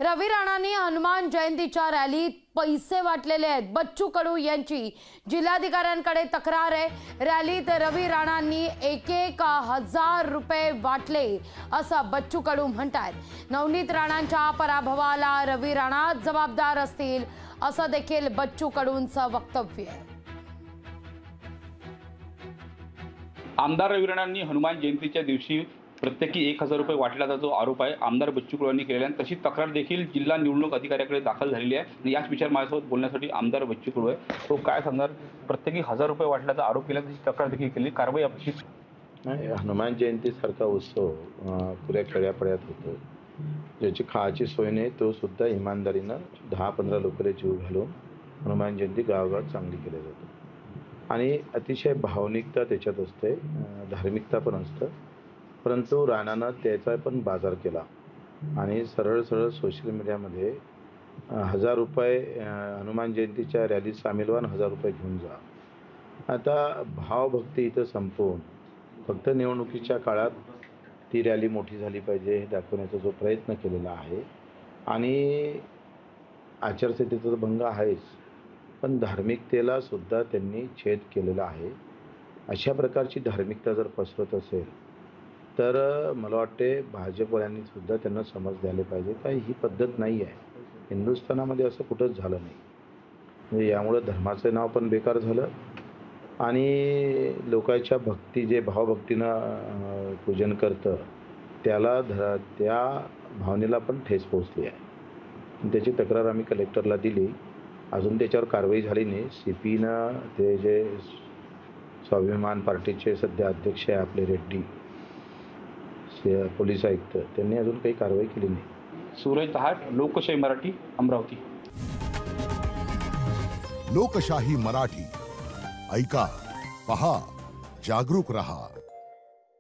रवी राणांनी हनुमान जयंतीच्या रॅलीत पैसे वाटलेले आहेत। बच्चू कडू यांची जिल्हाधिकाऱ्यांकडे तक्रार आहे। रॅलीत रवी राणांनी 1,000 रुपये वाटले असं बच्चू कडू म्हणतात। नवनीत राणांच्या पराभवाला रवी राणा जबाबदार असतील असं देखील बच्चू कडूंचं वक्तव्य आहे। आमदार रवी राणांनी हनुमान जयंतीच्या दिवशी प्रत्येकी 1,000 रुपये वाटल्याचा जो आरोप आहे आमदार बच्चू कडू यांनी केलेला आहे। तशी तक्रार देखील जिल्हा निवडणूक अधिकाऱ्याकडे दाखल झालेली आहे आणि याच विचार माझ्यासोबत बोलण्यासाठी आमदार बच्चू कडू आहे। तो काय सांगणार? प्रत्येकी 1,000 रुपये वाटल्याचा आरोप केला, तशी तक्रार देखील केली, कारवाई अपेक्षित नाही। हनुमान जयंतीसारखा उत्सव पुऱ्या खेड्यापाड्यात होतो, ज्याची खायची सोय नाही, तो सुद्धा इमानदारीनं 10-15 लोकांचे जीव घालून हनुमान जयंती गावागावात चांगली केली जाते आणि अतिशय भावनिकता त्याच्यात असते, धार्मिकता पण असतं। परंतु राणानं त्याचा पण बाजार केला आणि सरळ सरळ सोशल मीडियामध्ये 1,000 रुपये हनुमान जयंतीच्या रॅलीत सामील व्हा, 1,000 रुपये घेऊन जा। आता भावभक्ती इथं संपवून फक्त निवडणुकीच्या काळात ती रॅली मोठी झाली पाहिजे हे दाखवण्याचा जो प्रयत्न केलेला आहे आणि आचारसंहितेचा भंग आहेच, पण धार्मिकतेला सुद्धा त्यांनी छेद केलेला आहे। अशा प्रकारची धार्मिकता जर पसरत असेल तर मला वाटते भाजपवाल्यांनी सुद्धा त्यांना समज द्यायला पाहिजे का ही पद्धत नाही आहे। हिंदुस्थानामध्ये असं कुठंच झालं नाही, म्हणजे यामुळे धर्माचं नाव पण बेकार झालं आणि लोकांच्या भक्ती जे भावभक्तीनं पूजन करतं त्याला त्या भावनेला पण ठेच पोचली आहे। त्याची तक्रार आम्ही कलेक्टरला दिली, अजून त्याच्यावर कारवाई झाली नाही। CPनं ते जे स्वाभिमान पार्टीचे सध्या अध्यक्ष आहे आपले रेड्डी पोलीस आयुक्त, त्यांनी अजून काही कारवाई केली नाही। सूरज दहाट, लोकशाही मराठी, अमरावती। लोकशाही मराठी ऐका, पहा, जागरूक रहा।